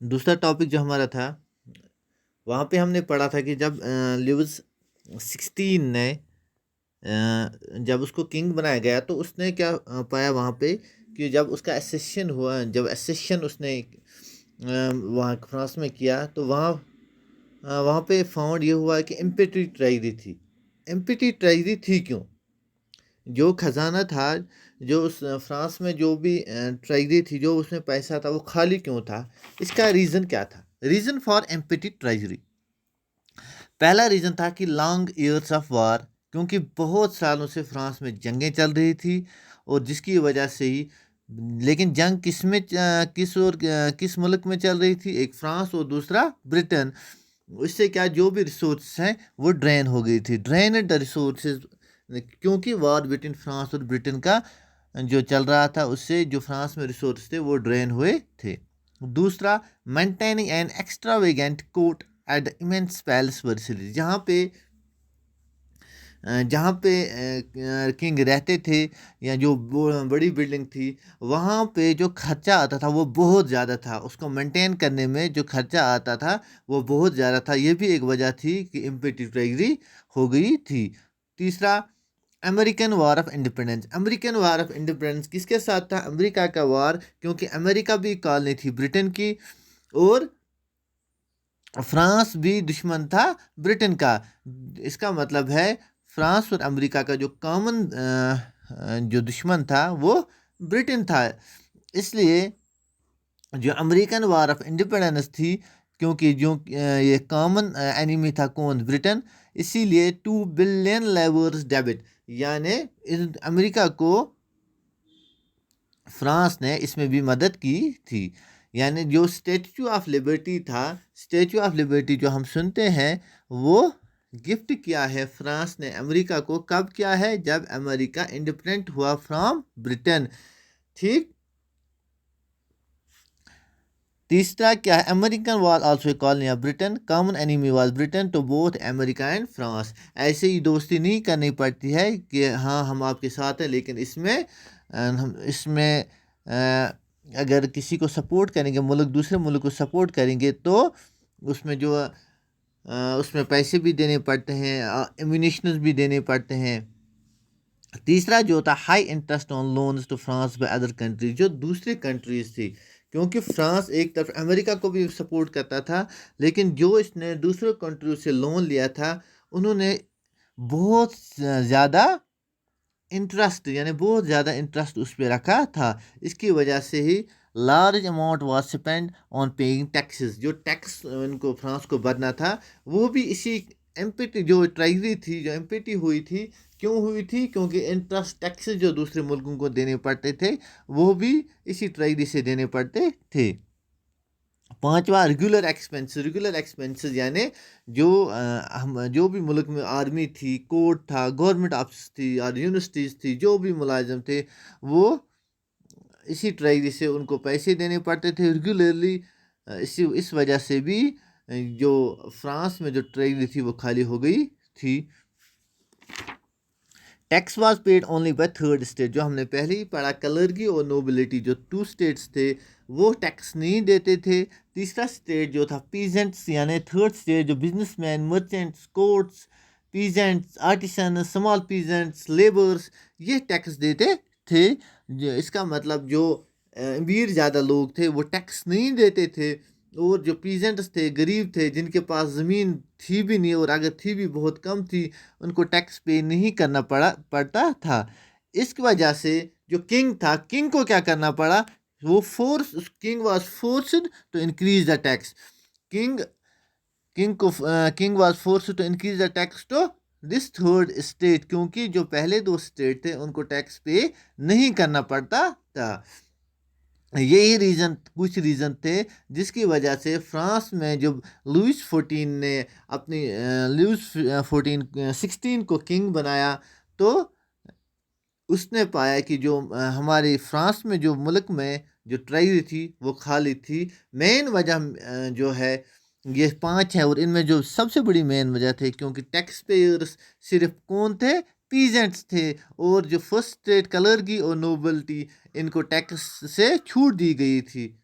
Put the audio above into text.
دوسرا ٹاپک جو ہمارا تھا وہاں پہ ہم نے پڑھا تھا کہ جب لیوز 16 نے جب اس کو کنگ بنایا گیا تو اس نے کیا پایا وہاں پہ کہ جب اس کا اسیشن ہوا، جب اسیشن اس نے وہاں فرانس میں کیا تو وہاں پہ فاؤنڈ یہ ہوا کہ امپیٹری ٹریجری تھی. امپیٹری ٹریجری تھی کیوں؟ جو خزانہ تھا، جو اس فرانس میں جو بھی ٹریجری تھی، جو اس میں پیسہ تھا، وہ خالی کیوں تھا؟ اس کا ریزن کیا تھا؟ ریزن فار امپیٹی ٹریجری، پہلا ریزن تھا کہ لانگ ایئرس آف وار، کیونکہ بہت سالوں سے فرانس میں جنگیں چل رہی تھی اور جس کی وجہ سے ہی، لیکن جنگ کس ملک میں چل رہی تھی؟ ایک فرانس اور دوسرا برٹن. اس سے کیا جو بھی ریسورسز ہیں وہ ڈرین ہو گئی تھی، ڈرینڈ ریسورسز، کیونکہ وار بٹوین فرانس اور برٹن کا جو چل رہا تھا، اس سے جو فرانس میں ریسورس تھے وہ ڈرین ہوئے تھے. دوسرا، maintaining an extravagant court at immense palace Versailles, جہاں پہ کنگ رہتے تھے یا جو بڑی بلڈنگ تھی، وہاں پہ جو خرچہ آتا تھا وہ بہت زیادہ تھا، اس کو مینٹین کرنے میں جو خرچہ آتا تھا وہ بہت زیادہ تھا. یہ بھی ایک وجہ تھی کہ امپیٹی ٹریجری ہو گئی تھی. تیسرا، American war of independence. American war of independence کس کے ساتھ تھا؟ امریکہ کا وار، کیونکہ امریکہ بھی کالونی تھی برٹن کی اور فرانس بھی دشمن تھا برٹن کا. اس کا مطلب ہے فرانس اور امریکہ کا جو کامن جو دشمن تھا وہ برٹن تھا. اس لیے جو امریکن وار آف انڈیپینڈنس تھی، کیونکہ جو یہ کامن اینیمی تھا کون؟ برٹن، اسی لیے 2 بلین لیورز ڈیبٹ، یعنی امریکہ کو فرانس نے اس میں بھی مدد کی تھی. یعنی جو اسٹیچو آف لبرٹی تھا، اسٹیچو آف لبرٹی جو ہم سنتے ہیں، وہ گفٹ کیا ہے فرانس نے امریکہ کو. کب کیا ہے؟ جب امریکہ انڈیپینڈنٹ ہوا فرام برٹن. ٹھیک. تیسرا کیا ہے؟ American was also a colony of Britain, common enemy was Britain to both America and France. ایسے ہی دوستی نہیں کرنی پڑتی ہے کہ ہاں ہم آپ کے ساتھ ہیں، لیکن اس میں اگر کسی کو سپورٹ کریں گے، ملک دوسرے ملک کو سپورٹ کریں گے، تو اس میں اس میں پیسے بھی دینے پڑتے ہیں، ایمونیشنز بھی دینے پڑتے ہیں. تیسرا جو تھا، high interest on loans to France by other countries, جو دوسری کنٹریز تھی، کیونکہ فرانس ایک طرف امریکہ کو بھی سپورٹ کرتا تھا، لیکن جو اس نے دوسرے کنٹریوں سے لون لیا تھا، انہوں نے بہت زیادہ انٹرسٹ، یعنی بہت زیادہ انٹرسٹ اس پہ رکھا تھا. اس کی وجہ سے ہی large amount was spend on paying taxes, جو ٹیکس ان کو فرانس کو بھرنا تھا وہ بھی اسی امپیٹی جو ٹریجری تھی، جو امپیٹی ہوئی تھی. کیوں ہوئی تھی؟ کیونکہ انٹرسٹ ٹیکسز جو دوسرے ملکوں کو دینے پڑتے تھے وہ بھی اسی ٹریجری سے دینے پڑتے تھے. پانچواں، ریگولر ایکسپینسز، یعنی جو بھی ملک میں آرمی تھی، کورٹ تھا، گورنمنٹ آفس تھی اور یونیورسٹیز تھی، جو بھی ملازم تھے وہ اسی ٹریجری سے ان کو پیسے دینے پڑتے تھے ریگولرلی. اس وجہ سے بھی جو فرانس میں جو ٹریجری تھی وہ خالی ہو گئی تھی. Tax was paid only by third state, جو ہم نے پہلے ہی پڑھا، کلرگی اور نوبلٹی جو 2 اسٹیٹس تھے وہ ٹیکس نہیں دیتے تھے. تیسرا اسٹیٹ جو تھا پیزنٹس، یعنی تھرڈ اسٹیٹ جو business man, merchants, courts, peasants, artisans, small peasants, labours, یہ ٹیکس دیتے تھے. اس کا مطلب جو امیر زیادہ لوگ تھے وہ ٹیکس نہیں دیتے تھے، اور جو پیزنٹس تھے، غریب تھے، جن کے پاس زمین تھی بھی نہیں، اور اگر تھی بھی بہت کم تھی، ان کو ٹیکس پے نہیں کرنا پڑتا تھا. اس کی وجہ سے جو کنگ تھا، کنگ کو کیا کرنا پڑا؟ وہ king was forced to increase the tax. King was forced to increase the tax to this third estate, کیونکہ جو پہلے 2 اسٹیٹ تھے ان کو ٹیکس پے نہیں کرنا پڑتا تھا. یہی کچھ ریزن تھے جس کی وجہ سے فرانس میں جب لوئس 14 نے اپنی لوئس 16 کو کنگ بنایا، تو اس نے پایا کہ جو ہماری فرانس میں جو ملک میں جو ٹریجری تھی وہ خالی تھی. مین وجہ جو ہے یہ 5 ہیں، اور ان میں جو سب سے بڑی مین وجہ تھی کیونکہ ٹیکس پیئرس صرف کون تھے؟ پیزنٹس تھے. اور جو فرسٹ اسٹیٹ کلرگی اور نوبلٹی، ان کو ٹیکس سے چھوٹ دی گئی تھی.